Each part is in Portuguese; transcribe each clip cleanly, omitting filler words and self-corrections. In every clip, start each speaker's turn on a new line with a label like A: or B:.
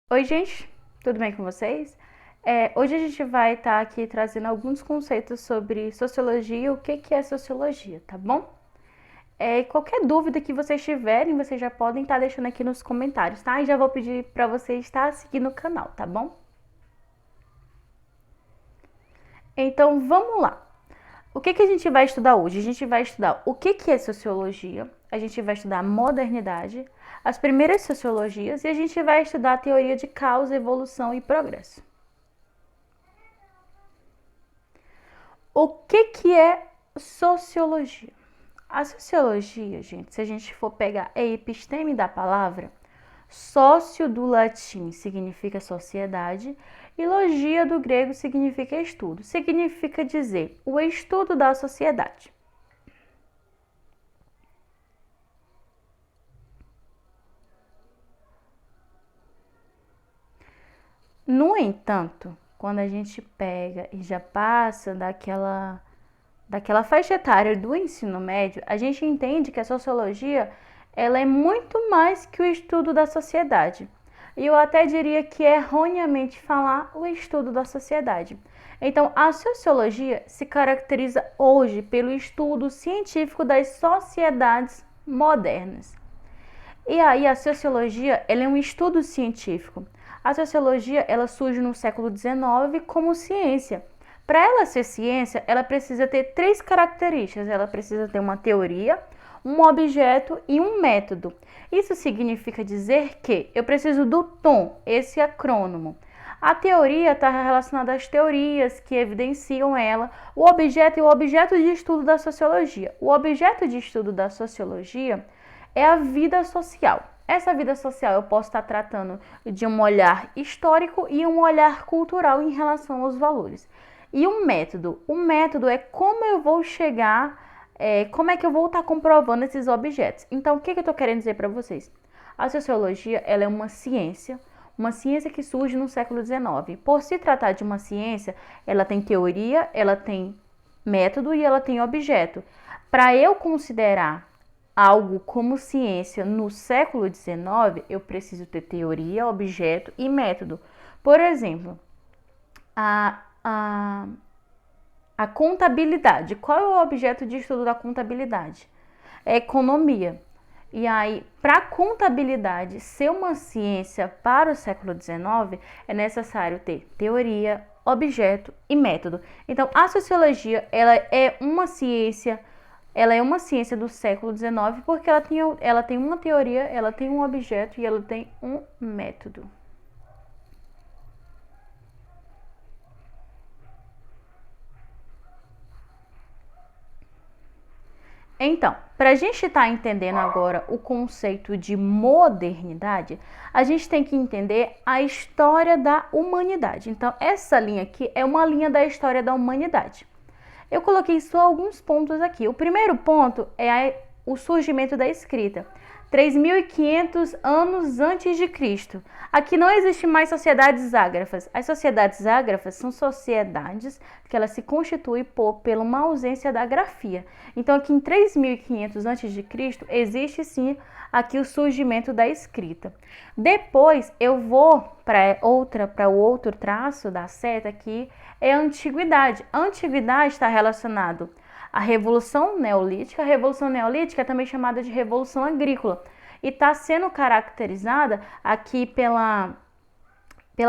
A: Oi, gente, tudo bem com vocês? Hoje a gente vai estar aqui trazendo alguns conceitos sobre sociologia e o que é sociologia, tá bom? Qualquer dúvida que vocês tiverem, vocês já podem estar deixando aqui nos comentários, tá? E já vou pedir para vocês estar seguindo o canal, tá bom? Então, vamos lá. O que a gente vai estudar hoje? A gente vai estudar o que é sociologia, a gente vai estudar a modernidade, as primeiras sociologias e a gente vai estudar a teoria de causa, evolução e progresso. O que é sociologia? A sociologia, gente, se a gente for pegar a episteme da palavra, sócio do latim significa sociedade e logia do grego significa estudo. Significa dizer o estudo da sociedade. No entanto, quando a gente pega e já passa daquela faixa etária do ensino médio, a gente entende que a sociologia ela é muito mais que o estudo da sociedade. E eu até diria que é erroneamente falar o estudo da sociedade. Então, a sociologia se caracteriza hoje pelo estudo científico das sociedades modernas. E aí a sociologia ela é um estudo científico. A sociologia ela surge no século XIX como ciência. Para ela ser ciência, ela precisa ter três características. Ela precisa ter uma teoria, um objeto e um método. Isso significa dizer que eu preciso do tom, esse acrônimo. A teoria está relacionada às teorias que evidenciam ela, o objeto e o objeto de estudo da sociologia. O objeto de estudo da sociologia é a vida social. Essa vida social eu posso estar tratando de um olhar histórico e um olhar cultural em relação aos valores. E o método é como eu vou chegar, como é que eu vou estar comprovando esses objetos. Então, o que eu estou querendo dizer para vocês? A sociologia ela é uma ciência que surge no século XIX. Por se tratar de uma ciência, ela tem teoria, ela tem método e ela tem objeto. Para eu considerar algo como ciência no século XIX, eu preciso ter teoria, objeto e método. Por exemplo, a contabilidade. Qual é o objeto de estudo da contabilidade? É economia. E aí, para a contabilidade ser uma ciência para o século XIX, é necessário ter teoria, objeto e método. Então, a sociologia ela é uma ciência do século XIX porque ela tem uma teoria, ela tem um objeto e ela tem um método. Então, para a gente estar entendendo agora o conceito de modernidade, a gente tem que entender a história da humanidade. Então, essa linha aqui é uma linha da história da humanidade. Eu coloquei só alguns pontos aqui. O primeiro ponto é o surgimento da escrita. 3.500 anos antes de Cristo. Aqui não existe mais sociedades ágrafas. As sociedades ágrafas são sociedades que elas se constituem pela uma ausência da grafia. Então, aqui em 3.500 antes de Cristo existe sim aqui o surgimento da escrita. Depois eu vou para o outro traço da seta aqui é a antiguidade. A antiguidade está relacionado a Revolução Neolítica. A Revolução Neolítica é também chamada de Revolução Agrícola e está sendo caracterizada aqui pela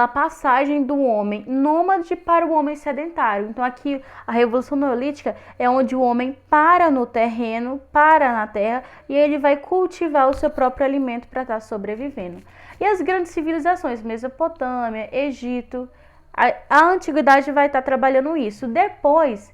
A: passagem do homem nômade para o homem sedentário. Então aqui a Revolução Neolítica é onde o homem para no terreno, para na terra e ele vai cultivar o seu próprio alimento para estar sobrevivendo. E as grandes civilizações, Mesopotâmia, Egito, a antiguidade vai estar trabalhando isso. Depois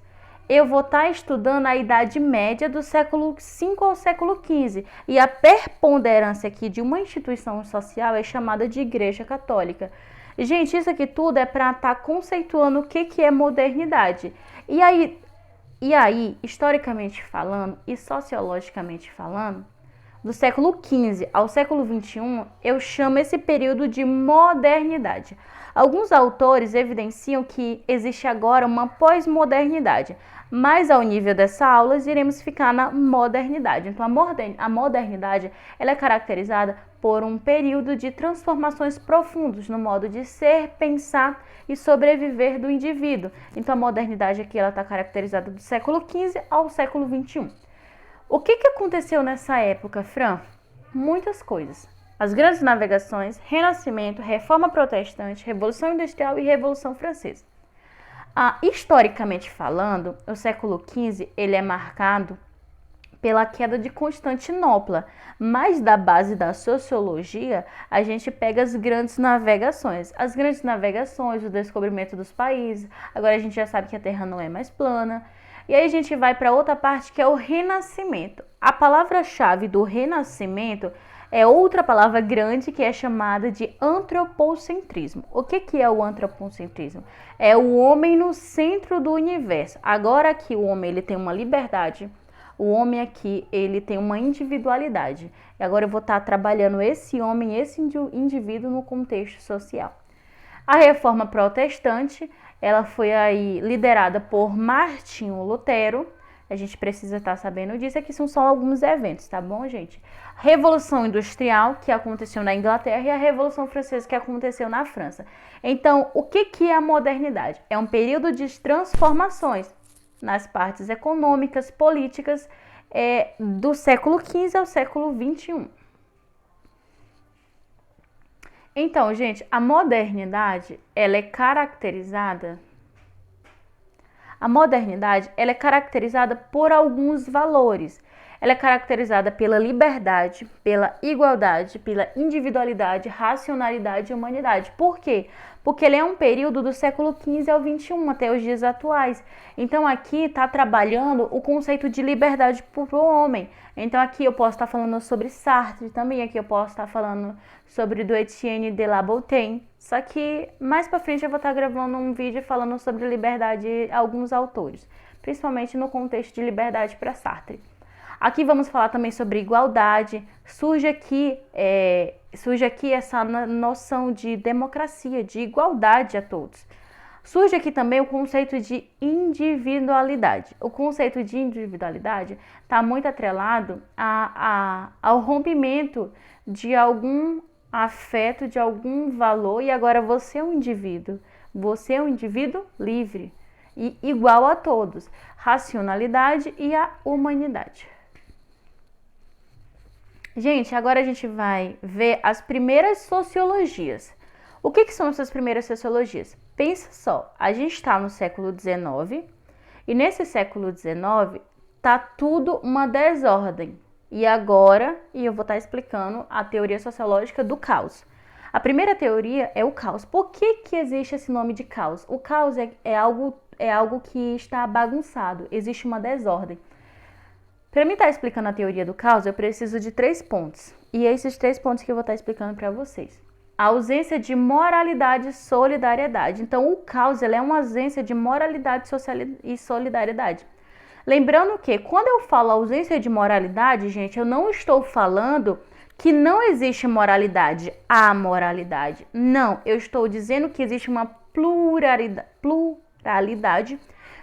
A: eu vou estar estudando a Idade Média do século V ao século XV. E a preponderância aqui de uma instituição social é chamada de Igreja Católica. Gente, isso aqui tudo é para estar conceituando o que é modernidade. E aí, historicamente falando e sociologicamente falando, do século XV ao século XXI, eu chamo esse período de modernidade. Alguns autores evidenciam que existe agora uma pós-modernidade, mas ao nível dessa aula iremos ficar na modernidade. Então a modernidade ela é caracterizada por um período de transformações profundas no modo de ser, pensar e sobreviver do indivíduo. Então a modernidade aqui ela está caracterizada do século XV ao século XXI. O que aconteceu nessa época, Fran? Muitas coisas. As grandes navegações, Renascimento, Reforma Protestante, Revolução Industrial e Revolução Francesa. Historicamente falando, o século XV ele é marcado pela queda de Constantinopla, mas da base da sociologia, a gente pega as grandes navegações. As grandes navegações, o descobrimento dos países, agora a gente já sabe que a Terra não é mais plana. E aí a gente vai para outra parte que é o Renascimento. A palavra-chave do Renascimento é outra palavra grande que é chamada de antropocentrismo. O que é o antropocentrismo? É o homem no centro do universo. Agora aqui o homem ele tem uma liberdade, o homem aqui ele tem uma individualidade. E agora eu vou estar trabalhando esse homem, esse indivíduo no contexto social. A Reforma Protestante, ela foi aí liderada por Martinho Lutero. A gente precisa estar sabendo disso, aqui são só alguns eventos, tá bom, gente? Revolução Industrial, que aconteceu na Inglaterra, e a Revolução Francesa, que aconteceu na França. Então, o que é a modernidade? É um período de transformações nas partes econômicas, políticas, do século XV ao século XXI. Então, gente, a modernidade, ela é caracterizada por alguns valores. Ela é caracterizada pela liberdade, pela igualdade, pela individualidade, racionalidade e humanidade. Por quê? Porque ele é um período do século XV ao XXI, até os dias atuais. Então aqui está trabalhando o conceito de liberdade para o homem. Então aqui eu posso estar falando sobre Sartre também, aqui eu posso estar falando sobre do Etienne de La Boulaye. Só que mais para frente eu vou estar gravando um vídeo falando sobre liberdade e alguns autores, principalmente no contexto de liberdade para Sartre. Aqui vamos falar também sobre igualdade. Surge aqui essa noção de democracia, de igualdade a todos. Surge aqui também o conceito de individualidade. O conceito de individualidade está muito atrelado ao rompimento de algum afeto, de algum valor, e agora você é um indivíduo. Você é um indivíduo livre e igual a todos. Racionalidade e a humanidade. Gente, agora a gente vai ver as primeiras sociologias. O que são essas primeiras sociologias? Pensa só, a gente está no século XIX e nesse século XIX tá tudo uma desordem. E agora, eu vou estar explicando a teoria sociológica do caos. A primeira teoria é o caos. Por que existe esse nome de caos? O caos é algo que está bagunçado, existe uma desordem. Para mim estar explicando a teoria do caos, eu preciso de 3 pontos. E é esses 3 pontos que eu vou estar explicando para vocês. A ausência de moralidade e solidariedade. Então, o caos é uma ausência de moralidade e solidariedade. Lembrando que, quando eu falo ausência de moralidade, gente, eu não estou falando que não existe moralidade, amoralidade. Não, eu estou dizendo que existe uma pluralidade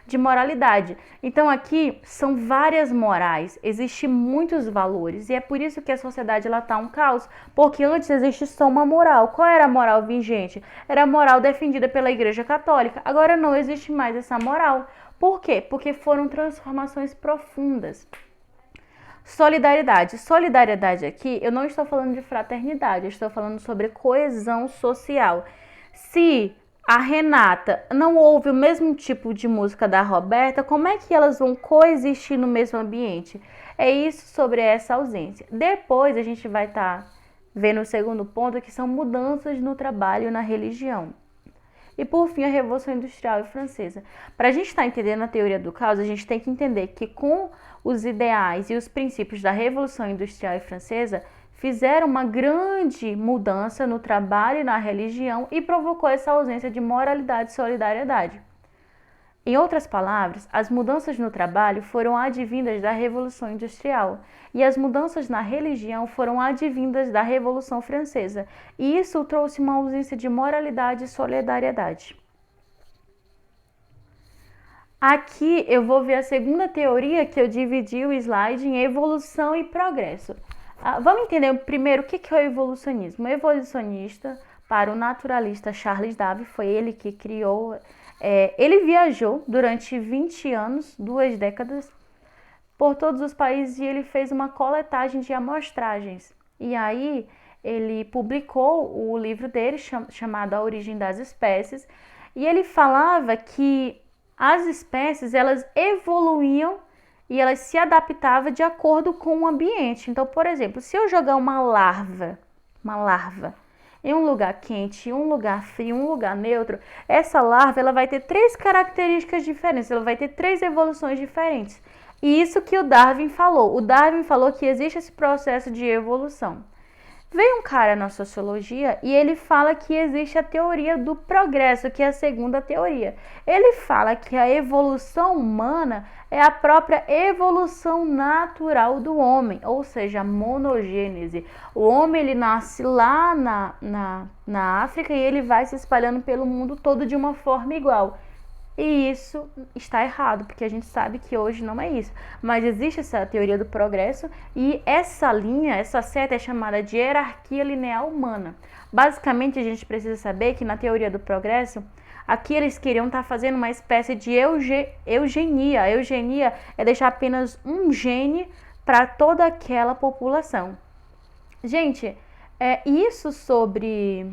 A: de moralidade. Então aqui são várias morais, existem muitos valores e é por isso que a sociedade está um caos, porque antes existe só uma moral. Qual era a moral vigente? Era a moral defendida pela Igreja Católica. Agora não existe mais essa moral. Por quê? Porque foram transformações profundas. Solidariedade. Solidariedade aqui, eu não estou falando de fraternidade, eu estou falando sobre coesão social. Se a Renata não ouve o mesmo tipo de música da Roberta, como é que elas vão coexistir no mesmo ambiente? É isso sobre essa ausência. Depois a gente vai estar vendo o segundo ponto, que são mudanças no trabalho e na religião. E por fim, a Revolução Industrial e Francesa. Para a gente estar entendendo a teoria do caos, a gente tem que entender que com os ideais e os princípios da Revolução Industrial e Francesa, fizeram uma grande mudança no trabalho e na religião e provocou essa ausência de moralidade e solidariedade. Em outras palavras, as mudanças no trabalho foram advindas da Revolução Industrial e as mudanças na religião foram advindas da Revolução Francesa, e isso trouxe uma ausência de moralidade e solidariedade. Aqui eu vou ver a segunda teoria, que eu dividi o slide em evolução e progresso. Vamos entender primeiro o que é o evolucionismo. O evolucionista, para o naturalista Charles Darwin, foi ele que criou. Ele viajou durante 20 anos, 2 décadas, por todos os países e ele fez uma coletagem de amostragens. E aí ele publicou o livro dele chamado A Origem das Espécies e ele falava que as espécies elas evoluíam e elas se adaptavam de acordo com o ambiente. Então, por exemplo, se eu jogar uma larva em um lugar quente, um lugar frio, um lugar neutro, essa larva ela vai ter 3 características diferentes, ela vai ter 3 evoluções diferentes. E isso que o Darwin falou. O Darwin falou que existe esse processo de evolução. Veio um cara na sociologia e ele fala que existe a teoria do progresso, que é a segunda teoria. Ele fala que a evolução humana é a própria evolução natural do homem, ou seja, a monogênese. O homem ele nasce lá na África e ele vai se espalhando pelo mundo todo de uma forma igual. E isso está errado, porque a gente sabe que hoje não é isso. Mas existe essa teoria do progresso e essa linha, essa seta é chamada de hierarquia linear humana. Basicamente, a gente precisa saber que na teoria do progresso, aqui eles queriam estar fazendo uma espécie de eugenia. A eugenia é deixar apenas um gene para toda aquela população. Gente, isso sobre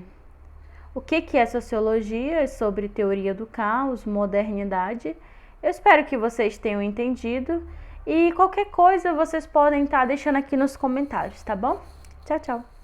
A: o que é sociologia, sobre teoria do caos, modernidade. Eu espero que vocês tenham entendido e qualquer coisa vocês podem estar deixando aqui nos comentários, tá bom? Tchau, tchau!